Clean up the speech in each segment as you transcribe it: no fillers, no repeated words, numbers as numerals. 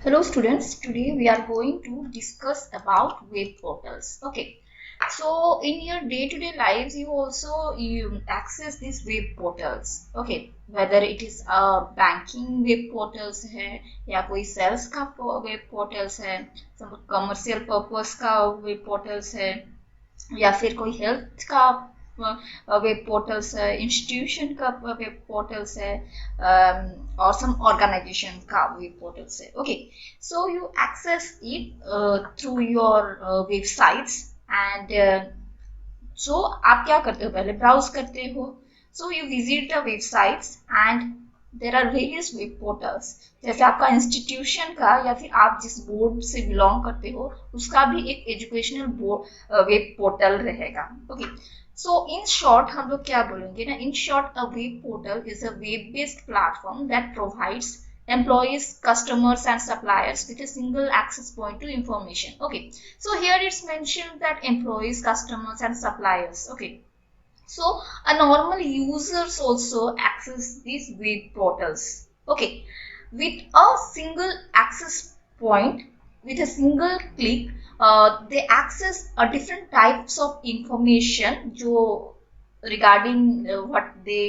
Hello students, today we are going to discuss about web portals. Okay, so in your day-to-day lives you access these web portals. Okay, whether it is banking web portals है या कोई sales का web portals है, some commercial purpose का web portals है या फिर कोई हेल्थ का वेब पोर्टल्स है, इंस्टीट्यूशन का वेब पोर्टल्स है और सम ऑर्गेनाइजेशन का वेब पोर्टल्स है. Okay, so you access it through your websites and so आप क्या करते हो, पहले ब्राउज करते हो. So you visit the websites and there are various web portals. जैसे आपका इंस्टीट्यूशन का या फिर आप जिस बोर्ड से बिलोंग करते हो उसका भी एक एजुकेशनल वेब पोर्टल रहेगा. ओके, सो इन शॉर्ट हम लोग क्या बोलेंगे ना, in short a web portal is a web based platform that provides employees, customers and suppliers with a single access point to information. Okay, so here it's mentioned that employees, customers and suppliers. Okay, so a normal users also access these web portals. Okay, with a single access point, with a single click, they access a different types of information jo regarding what they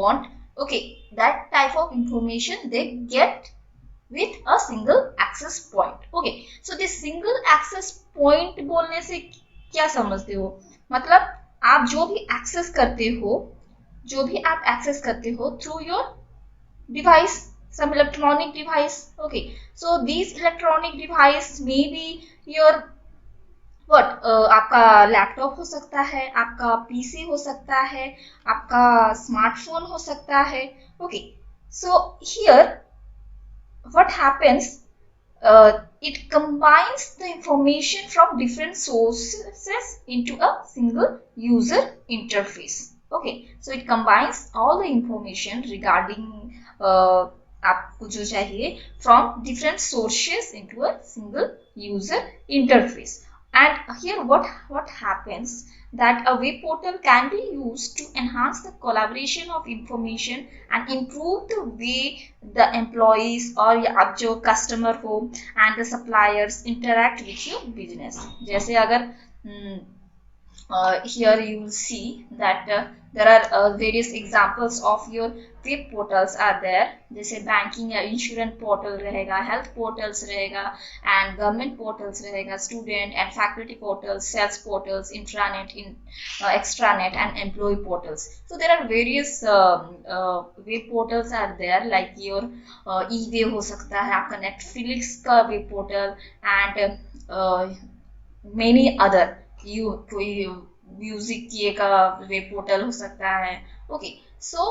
want. Okay, that type of information they get with a single access point. Okay, so this single access point बोलने से क्या समझते हो, मतलब आप जो भी access करते हो, through your device, some electronic device. Okay, so these electronic device may be your आपका लैपटॉप हो सकता है, आपका पीसी हो सकता है, आपका स्मार्टफोन हो सकता है. Okay, so here what happens, it combines the information from different sources into a single user interface. Okay, so it combines all the information regarding आपको जो चाहिए from different sources into a single user interface. And here what happens, that a web portal can be used to enhance the collaboration of information and improve the way the employees or आप जो customer हो and the suppliers interact with your business. जैसे अगर here you will see that there are various examples of your web portals are there. जैसे banking या insurance portal रहेगा, health portals रहेगा and government portals रहेगा, student and faculty portals, sales portals, intranet, extranet and employee portals. So there are various web portals are there, like your eBay हो सकता है, आपका Netflix का web portal and many other, you कोई music की का web portal हो सकता है. Okay, so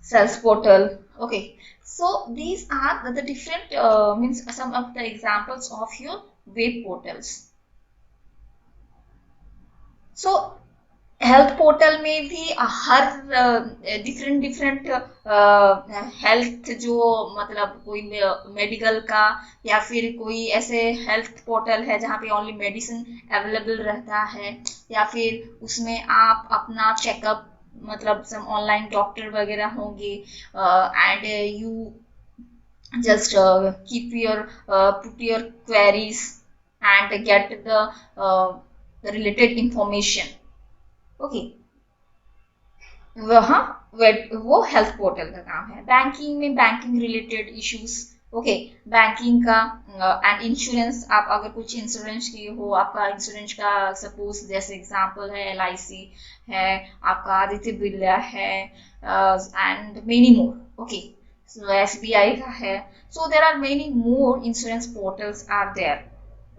sales portal. Okay, so these are the different means some of the examples of your web portals. So health portal में भी हर different different health, जो मतलब कोई मेडिकल का या फिर कोई ऐसे हेल्थ पोर्टल है जहाँ पे ओनली मेडिसिन अवेलेबल रहता है, या फिर उसमें आप अपना चेकअप, मतलब सम ऑनलाइन डॉक्टर वगैरह होंगे and you just keep your put your queries and get the related information. Okay, वहाँ वो हेल्थ पोर्टल का काम है. बैंकिंग में banking related issues. Okay, banking का एंड इंश्योरेंस, आप अगर कुछ इंश्योरेंस किए हो, आपका इंश्योरेंस का सपोज जैसे एग्जांपल है LIC है, आपका आदित्य बिरला है and many more. Okay, so SBI का है. So there are many more insurance portals are there.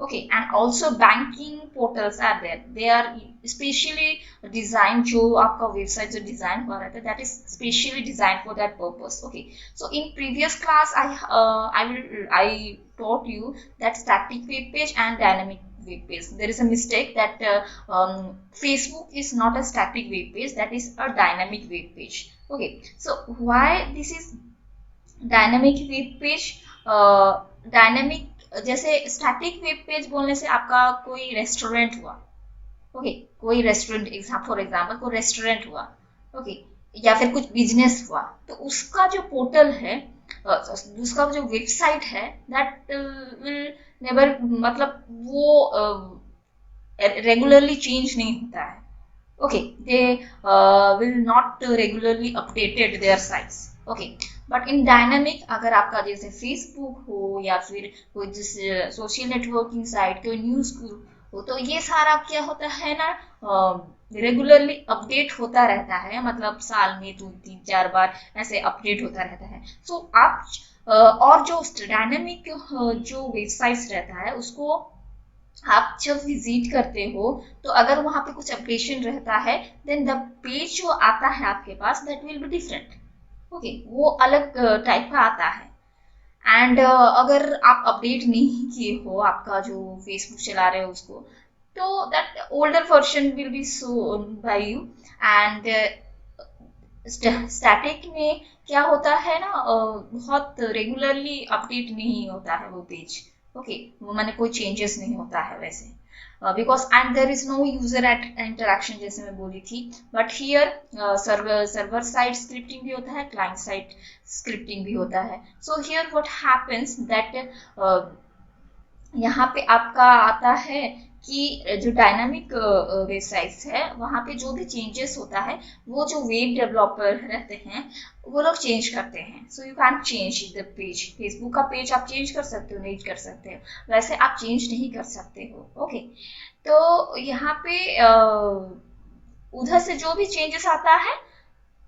Okay, and also banking portals are there. They are specially designed, जो आपका वेबसाइट जो डिजाइन हुआ रहता है, that is specially designed for that purpose. Okay, so in previous class I taught you that static web page and dynamic web page. There is a mistake that Facebook is not a static web page, that is a dynamic web page. Okay, so why this is dynamic web page. Dynamic, जैसे static web page बोलने से आपका कोई restaurant हुआ. Okay, कोई restaurant for example कोई restaurant हुआ. Okay, या फिर कुछ बिजनेस हुआ, तो उसका जो पोर्टल है उसका जो वेबसाइट है दैट विल नेवर, मतलब वो रेगुलरली चेंज नहीं होता है. Okay, they will not regularly updated their sites. Okay, but in dynamic अगर आपका जैसे फेसबुक हो या फिर कोई जैसे सोशल नेटवर्किंग साइट, कोई न्यूज ग्रुप हो, तो ये सारा क्या होता है ना, रेगुलरली अपडेट होता रहता है, मतलब साल में 2 3 4 बार ऐसे अपडेट होता रहता है. सो आप और जो डायनामिक जो वेबसाइट्स रहता है उसको आप जब विजिट करते हो, तो अगर वहां पे कुछ अपडेशन रहता है, देन द पेज जो आता है आपके पास that will be different. Okay, वो अलग टाइप का आता है. एंड अगर आप अपडेट नहीं किए हो आपका जो फेसबुक चला रहे हो उसको, तो that older version will be show by you. And static में क्या होता है ना, बहुत रेगुलरली अपडेट नहीं होता है वो पेज. ओके, वो मैंने कोई चेंजेस नहीं होता है वैसे, because and there is no user interaction जैसे मैं बोली थी. But here server side scripting भी होता है, क्लाइंट साइड स्क्रिप्टिंग भी होता है. So here what happens that यहाँ पे आपका आता है कि जो डायनामिक वेबसाइट्स है वहाँ पे जो भी चेंजेस होता है वो जो वेब डेवलपर रहते हैं वो लोग चेंज करते हैं. So you can change the page. Facebook का पेज आप चेंज कर सकते हो, नहीं कर सकते हो, वैसे आप चेंज नहीं कर सकते हो. ओके, तो यहाँ पे उधर से जो भी चेंजेस आता है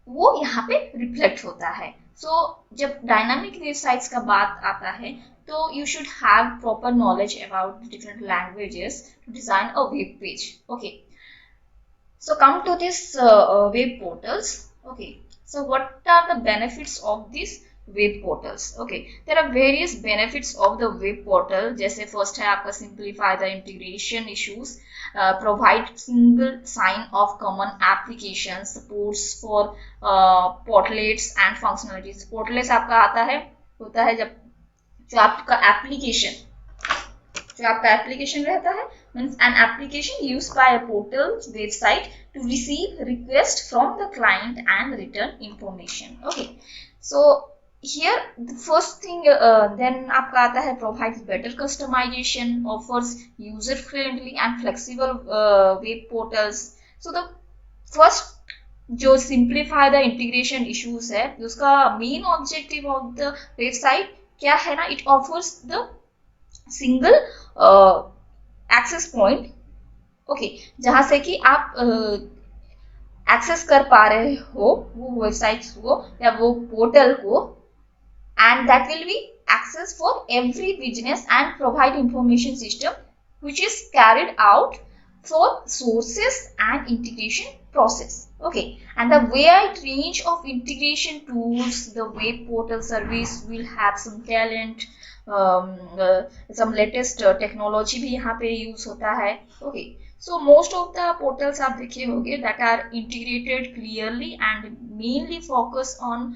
वो यहाँ पे रिफ्लेक्ट होता है. सो जब डायनामिक वेबसाइट्स का बात आता है, तो you should have proper knowledge about the different languages to design a web page. Okay, so come to this web portals. Okay, so what are the benefits of these web portals? Okay, there are various benefits of the web portal. जैसे first है आपका simplify the integration issues, provide single sign of common applications, supports for portlets and functionalities. Portlets आपका आता है, होता है जब जो आपका एप्लीकेशन रहता है, means an application used by a portal website to receive request from the client and return information. Okay, so here the first thing then आपका आता है provides better customisation, offers user friendly and flexible web portals. So the first जो simplify the integration issues है, उसका main objective of the website क्या है ना, it offers the single access point. Okay, जहां से कि आप एक्सेस कर पा रहे हो वो वेबसाइट्स को या वो पोर्टल को, and that will be access for every business and provide information system which is carried out for sources and integration process. Okay, and the wide range of integration tools, the web portal service will have some talent, some latest technology भी यहाँ पे use होता है. Okay, so most of the portals आप देखे होंगे that are integrated clearly and mainly focus on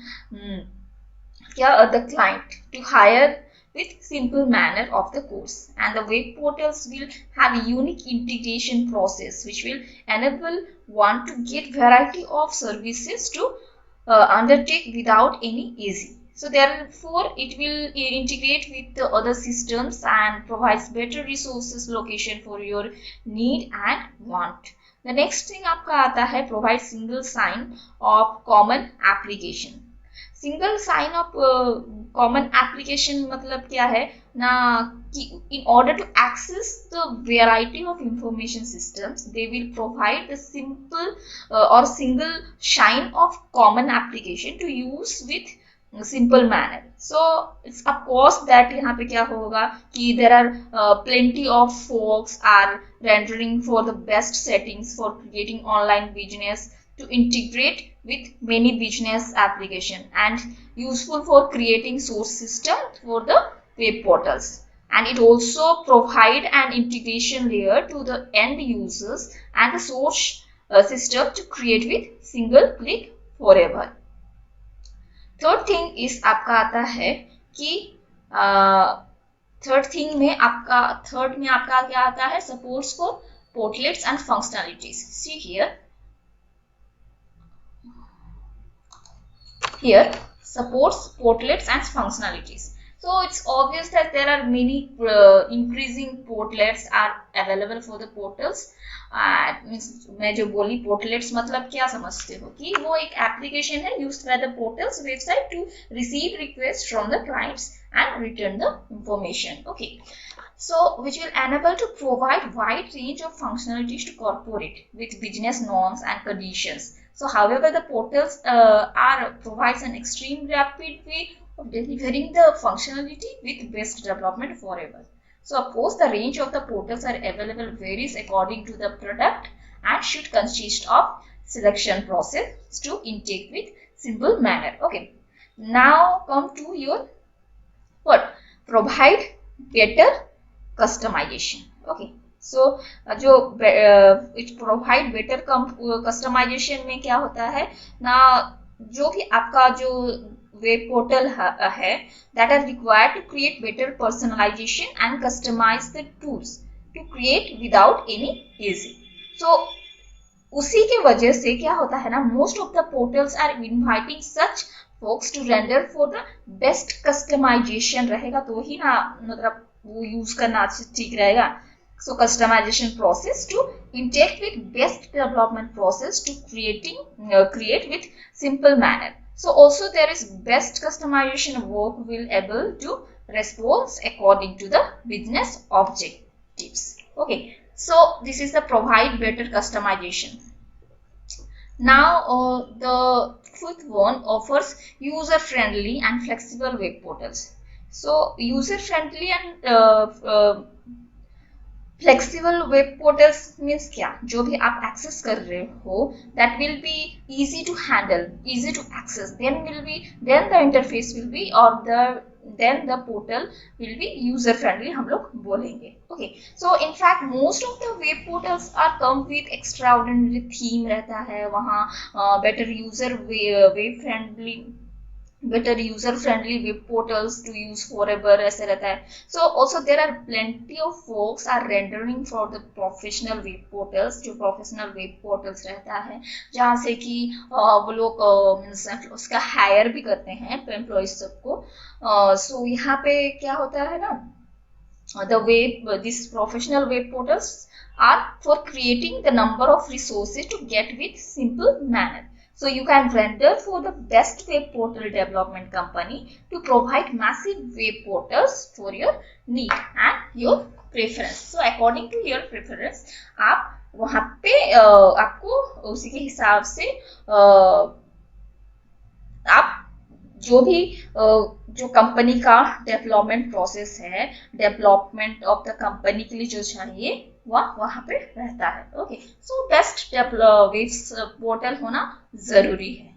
the client to hire with simple manner of the course, and the web portals will have a unique integration process which will enable one to get variety of services to undertake without any easy. So therefore it will integrate with the other systems and provides better resources location for your need and want. The next thing आपका आता है provide single sign of common application. Single sign of common application मतलब क्या है ना, कि in order to access the variety of information systems they will provide the simple और single sign of common application to use with simple manner. So it's of course that यहाँ पे क्या होगा कि there are plenty of folks are rendering for the best settings for creating online business to integrate with many business application and useful for creating source system for the web portals, and it also provide an integration layer to the end users and the source system to create with single click forever. Third thing is आपका आता है कि third में आपका क्या आता है, supports for portlets and functionalities. See here supports portlets and functionalities. So it's obvious that there are many increasing portlets are available for the portals. मैं जो बोली portlets मतलब क्या समझते हो कि वो एक एप्लीकेशन है used by the portals website to receive requests from the clients and return the information. Okay, so which will enable to provide wide range of functionalities to corporate with business norms and conditions. So however, the portals provides an extreme rapid way of delivering the functionality with best development forever. So of course, the range of the portals are available varies according to the product and should consist of selection process to intake with simple manner. Okay, now come to your what? Provide better customization. Okay, so जो it provide better customization में क्या होता है ना, जो भी आपका जो वेब पोर्टल है that are required to create better personalization and customize the tools to create without any easy. So उसी के वजह से क्या होता है ना, most of the portals are inviting such folks to render for the best customization रहेगा तो ही ना, मतलब वो यूज करना ठीक रहेगा. So customization process to intake with best development process to create with simple manner. So also there is best customization work will able to respond according to the business objectives. Okay, so this is the provide better customization. Now the fifth one offers user friendly and flexible web portals. So user friendly and flexible web portals means क्या, जो भी आप access कर रहे हो that will be easy to handle, easy to access, then the interface will be और then the portal will be user friendly, हम लोग बोलेंगे. Okay, so in fact most of the web portals are come with extraordinary theme रहता है वहाँ, better user web friendly better user friendly web portals to use forever ऐसे रहता है. So also there are plenty of folks are rendering for the professional web portals, जो professional web portals रहता है जहाँ से कि वो लोग उसका हायर भी करते हैं एम्प्लॉइज सबको. So यहाँ पे क्या होता है ना, these professional web portals are for creating the number of resources to get with simple manner. So you can render for the best web portal development company to provide massive web portals for your need and your preference. So according to your preference, आप वहाँ पे आपको उसी के हिसाब से आप जो भी जो कंपनी का डेवलपमेंट प्रोसेस है, डेवलपमेंट ऑफ द कंपनी के लिए जो चाहिए वह वहाँ पे रहता है. Okay, so best web portal होना जरूरी है.